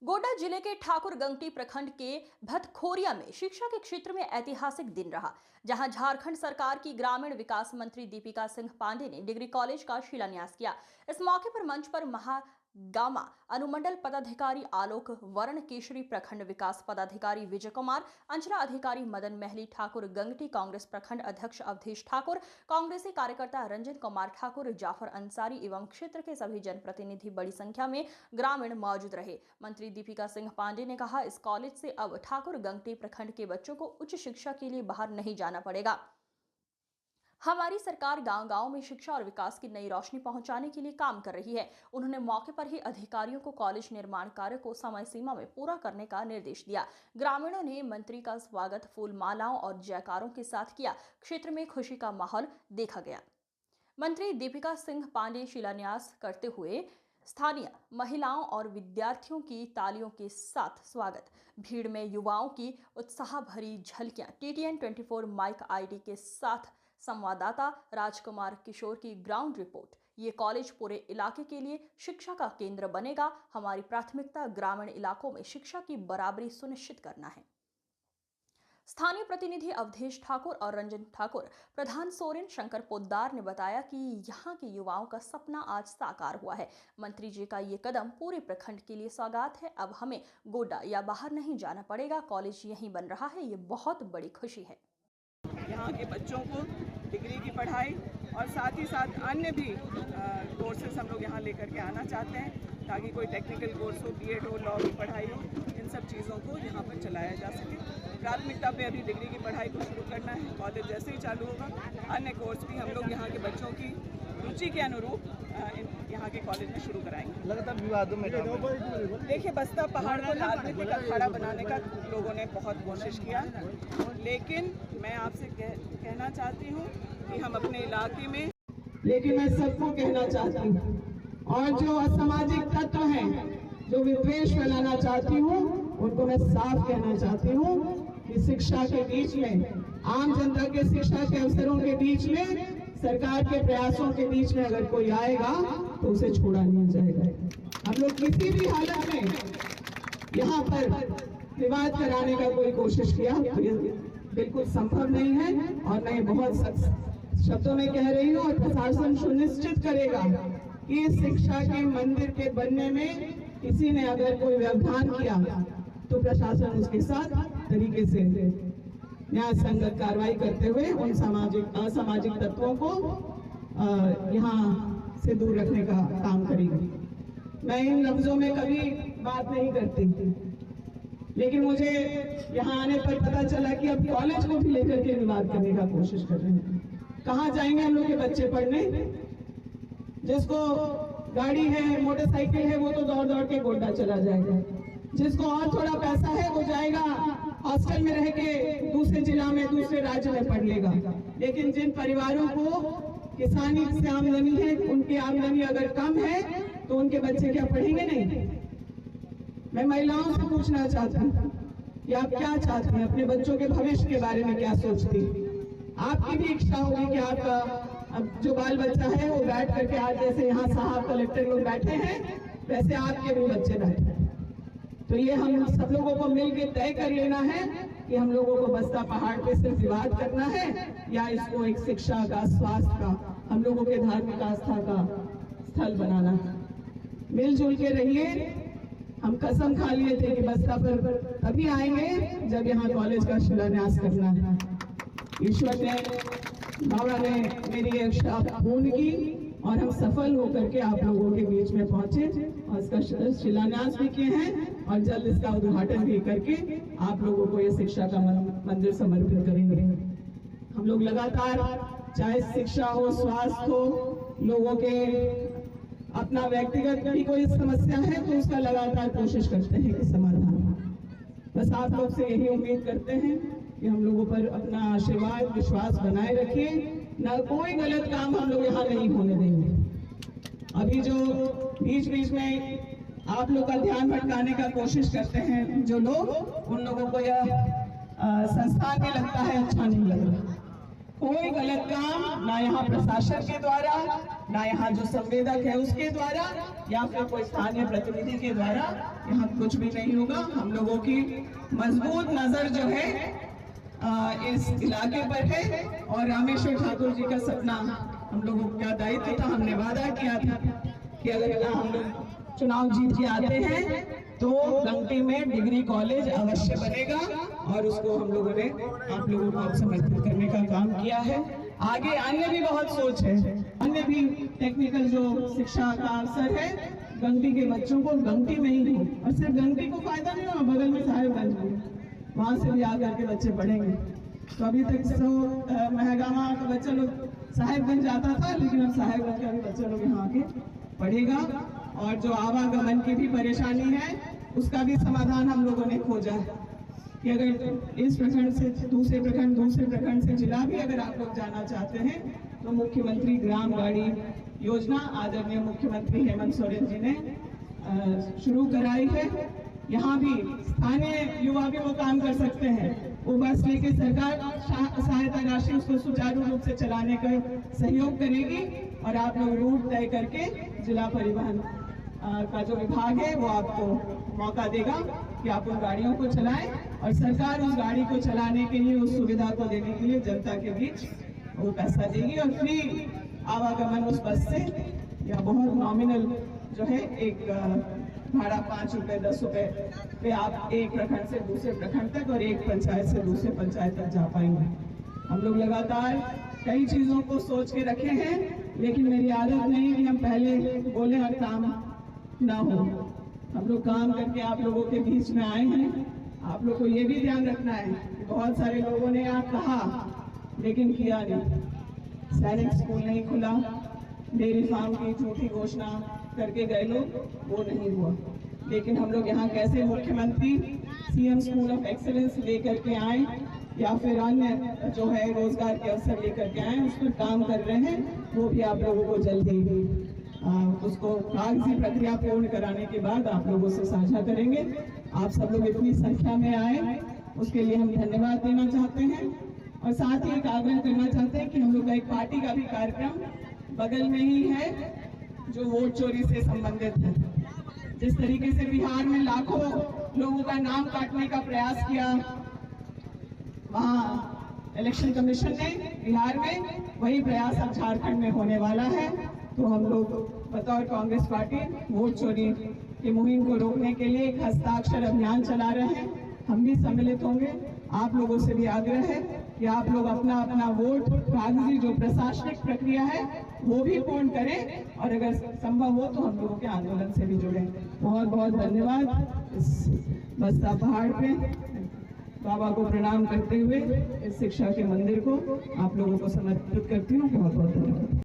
गोड्डा जिले के ठाकुरगंगटी प्रखंड के भतखोरिया में शिक्षा के क्षेत्र में ऐतिहासिक दिन रहा, जहां झारखंड सरकार की ग्रामीण विकास मंत्री दीपिका सिंह पांडे ने डिग्री कॉलेज का शिलान्यास किया। इस मौके पर मंच पर महागामा अनुमंडल पदाधिकारी आलोक वर्ण केशरी, प्रखंड विकास पदाधिकारी विजय कुमार, अंचला अधिकारी मदन महली, ठाकुरगंगटी कांग्रेस प्रखंड अध्यक्ष अवधेश ठाकुर, कांग्रेसी कार्यकर्ता रंजन कुमार ठाकुर, जाफर अंसारी एवं क्षेत्र के सभी जनप्रतिनिधि बड़ी संख्या में ग्रामीण मौजूद रहे। मंत्री दीपिका सिंह पांडे ने कहा, इस कॉलेज से अब ठाकुरगंगटी प्रखंड के बच्चों को उच्च शिक्षा के लिए बाहर नहीं जाना पड़ेगा। हमारी सरकार गांव-गांव में शिक्षा और विकास की नई रोशनी पहुंचाने के लिए काम कर रही है। उन्होंने मौके पर ही अधिकारियों को कॉलेज निर्माण कार्य को समय सीमा में पूरा करने का निर्देश दिया। ग्रामीणों ने मंत्री का स्वागत फूल मालाओं और जयकारों के साथ किया। क्षेत्र में खुशी का माहौल देखा गया। मंत्री दीपिका सिंह पांडे शिलान्यास करते हुए स्थानीय महिलाओं और विद्यार्थियों की तालियों के साथ स्वागत। भीड़ में युवाओं की उत्साह भरी झलकियां। TTN 24 माइक ID के साथ संवाददाता राजकुमार किशोर की ग्राउंड रिपोर्ट। ये कॉलेज पूरे इलाके के लिए शिक्षा का केंद्र बनेगा। हमारी प्राथमिकता ग्रामीण इलाकों में शिक्षा की बराबरी सुनिश्चित करना है। स्थानीय प्रतिनिधि अवधेश ठाकुर और रंजन ठाकुर, प्रधान सोरेन शंकर पोद्दार ने बताया कि यहां के युवाओं का सपना आज साकार हुआ है। मंत्री जी का ये कदम पूरे प्रखंड के लिए सौगात है। अब हमें गोड्डा या बाहर नहीं जाना पड़ेगा, कॉलेज यहीं बन रहा है। ये बहुत बड़ी खुशी है। यहाँ के बच्चों को डिग्री की पढ़ाई और साथ ही साथ अन्य भी कोर्सेज हम लोग यहाँ लेकर के आना चाहते हैं, ताकि कोई टेक्निकल कोर्स हो, BEd हो, लॉ की पढ़ाई हो, इन सब चीज़ों को यहाँ पर चलाया जा सके। प्राथमिकता पे अभी डिग्री की पढ़ाई को शुरू करना है। कॉलेज जैसे ही चालू होगा, अन्य कोर्स भी हम लोग यहाँ के बच्चों की रुचि के अनुरूप यहाँ के कॉलेज में शुरू कराएंगे। लगातार विवादों में देखिए, बस्ता पहाड़ को राजनीति का अखाड़ा बनाने का लोगों ने बहुत कोशिश किया, लेकिन मैं आपसे कहना चाहती हूँ कि हम अपने इलाके में, लेकिन मैं सबको कहना चाहती हूँ, और जो असामाजिक तत्व हैं, जो विद्वेष फैलाना चाहती हूँ, उनको मैं साफ कहना चाहती हूँ कि शिक्षा के बीच में, आम जनता के शिक्षा के अवसरों के बीच में, सरकार के प्रयासों के बीच में अगर कोई आएगा तो उसे छोड़ा नहीं जाएगा। हम लोग किसी भी हालत में यहाँ पर विवाद कराने का कोई कोशिश किया तो ये बिल्कुल संभव नहीं है, और मैं बहुत सख्त शब्दों में कह रही हूँ, और प्रशासन सुनिश्चित करेगा कि शिक्षा के मंदिर के बनने में किसी ने अगर कोई व्यवधान किया तो प्रशासन उसके साथ तरीके से न्याय संगत कार्रवाई करते हुए उन असामाजिक तत्वों को यहाँ से दूर रखने का काम करेगी। मैं इन लफ्जों में कभी बात नहीं करती, लेकिन मुझे यहाँ आने पर पता चला कि अब कॉलेज को भी लेकर के विवाद करने का कोशिश कर रहे हैं। कहाँ जाएंगे हम लोग के बच्चे पढ़ने? जिसको गाड़ी है, मोटरसाइकिल है, वो तो दौड़ दौड़ के गोड्डा चला जाएगा। जिसको और थोड़ा पैसा है वो जाएगा हॉस्टल में रह के दूसरे जिला में, दूसरे राज्य में पढ़ लेगा। लेकिन जिन परिवारों को किसानी से आमदनी है, उनकी आमदनी अगर कम है तो उनके बच्चे क्या पढ़ेंगे? नहीं। मैं महिलाओं से पूछना चाहती हूँ कि आप क्या चाहती हैं, अपने बच्चों के भविष्य के बारे में क्या सोचती हैं? आपकी भी इच्छा होगी कि आपका अब जो बाल बच्चा है वो बैठ करके, आज जैसे यहाँ साहब कलेक्टर लोग बैठे हैं, वैसे आपके भी बच्चे बैठे हैं। तो ये हम सब लोगों को मिलकर तय कर लेना है कि हम लोगों को बस्ता पहाड़ पे सिर्फ विवाद करना है, या इसको एक शिक्षा का, स्वास्थ्य का, हम लोगों के धार्मिक आस्था का स्थल बनाना है। मिलजुल के रहिए। हम कसम खा लिए थे कि बस्ता पर तभी आएंगे जब यहाँ कॉलेज का शिलान्यास करना है। ईश्वर ने, बाबा ने मेरी इच्छा पूर्ण की और हम सफल होकर के आप लोगों के बीच में पहुंचे और इसका शिलान्यास भी किए हैं, और जल्द इसका उद्घाटन भी करके आप लोगों को ये शिक्षा का मंदिर समर्पित करेंगे। हम लोग लगातार, चाहे शिक्षा हो, स्वास्थ्य हो, लोगों के अपना व्यक्तिगत भी कोई समस्या है तो उसका लगातार कोशिश करते हैं कि समाधान हो। बस आप लोग से यही उम्मीद करते हैं कि हम लोगों पर अपना आशीर्वाद, विश्वास बनाए रखिए। ना कोई गलत काम हम लोग यहाँ नहीं होने देंगे। अभी जो बीच बीच में आप लोग का ध्यान भटकाने का कोशिश करते हैं जो लोग, उन लोगों को यह संस्थान में लगता है अच्छा नहीं लग रहा। कोई गलत काम ना यहाँ प्रशासन के द्वारा, ना यहाँ जो संवेदक है उसके द्वारा या फिर कोई स्थानीय प्रतिनिधि के द्वारा यहाँ कुछ भी नहीं होगा। हम लोगों की मजबूत नजर जो है इस इलाके पर है और रामेश्वर ठाकुर जी का सपना हम लोगों का दायित्व था। हमने वादा किया था कि अगर यहाँ हम लोग चुनाव जीत के आते हैं तो गंगटी में डिग्री कॉलेज अवश्य बनेगा और उसको हम लोगों ने आप लोगों को समर्पित करने का काम किया है। आगे अन्य भी बहुत सोच है, अन्य भी टेक्निकल जो शिक्षा का अवसर है गंगटी के बच्चों को गंगटी में ही हो, और सिर्फ गंगटी को फायदा नहीं होगा, बगल में साहेबगंज में वहां से भी आकर के बच्चे पढ़ेंगे। तो अभी तक महगामा का बच्चा लोग साहेबगंज जाता था, लेकिन अब साहेबगंज का भी बच्चा लोग यहाँ आके पढ़ेगा। और जो आवागमन की भी परेशानी है उसका भी समाधान हम लोगों ने खोजा है कि अगर इस प्रखंड से दूसरे प्रखंड से जिला भी अगर आप लोग जाना चाहते हैं तो मुख्यमंत्री ग्राम गाड़ी योजना आदरणीय मुख्यमंत्री हेमंत सोरेन जी ने शुरू कराई है। यहाँ भी स्थानीय युवा भी वो काम कर सकते हैं, वो बस लेके सरकार सहायता राशि उसको सुचारू रूप से चलाने का सहयोग करेगी और आप लोग रूट तय करके जिला परिवहन का जो विभाग है वो आपको मौका देगा कि आप उन गाड़ियों को चलाएं और सरकार उस गाड़ी को चलाने के लिए उस सुविधा को देने के लिए जनता के बीच वो पैसा देगी और फ्री आवागमन उस बस से या बहुत नॉमिनल जो है एक भाड़ा 5 रुपए 10 रुपए पे आप एक प्रखंड से दूसरे प्रखंड तक और एक पंचायत से दूसरे पंचायत तक जा पाएंगे। हम लोग लगातार कई चीजों को सोच के रखे हैं, लेकिन मेरी आदत नहीं कि हम पहले बोले और काम ना हो। हम लोग काम करके आप लोगों के बीच में आए हैं। आप लोग को ये भी ध्यान रखना है कि बहुत सारे लोगों ने यहाँ कहा लेकिन किया नहीं। सैनिक स्कूल नहीं खुला, डेयरी फार्म की झूठी घोषणा करके गए लोग, वो नहीं हुआ। लेकिन हम लोग यहाँ कैसे मुख्यमंत्री सीएम स्कूल ऑफ एक्सीलेंस लेकर के आए या फिर अन्य जो है रोजगार के अवसर लेकर के आए, उस पर काम कर रहे हैं। वो भी आप लोगों को जल्दी उसको कागजी प्रक्रिया पूर्ण कराने के बाद आप लोगों से साझा करेंगे। आप सब लोग इतनी संख्या में आए उसके लिए हम धन्यवाद देना चाहते हैं और साथ ही एक आग्रह करना चाहते हैं कि हम लोग का एक पार्टी का भी कार्यक्रम बगल में ही है जो वोट चोरी से संबंधित है। जिस तरीके से बिहार में लाखों लोगों का नाम काटने का प्रयास किया वहाँ इलेक्शन कमीशन ने बिहार में, वही प्रयास अब झारखंड में होने वाला है। तो हम लोग बतौर कांग्रेस पार्टी वोट चोरी की मुहिम को रोकने के लिए एक हस्ताक्षर अभियान चला रहे हैं। हम भी सम्मिलित होंगे। आप लोगों से भी आग्रह है कि आप लोग अपना अपना वोट कागजी जो प्रशासनिक प्रक्रिया है वो भी पूर्ण करें और अगर संभव हो तो हम लोगों के आंदोलन से भी जुड़ें। बहुत बहुत धन्यवाद। इस बस्ता पहाड़ पे बाबा को प्रणाम करते हुए इस शिक्षा के मंदिर को आप लोगों को समर्पित करती हूँ। बहुत बहुत धन्यवाद।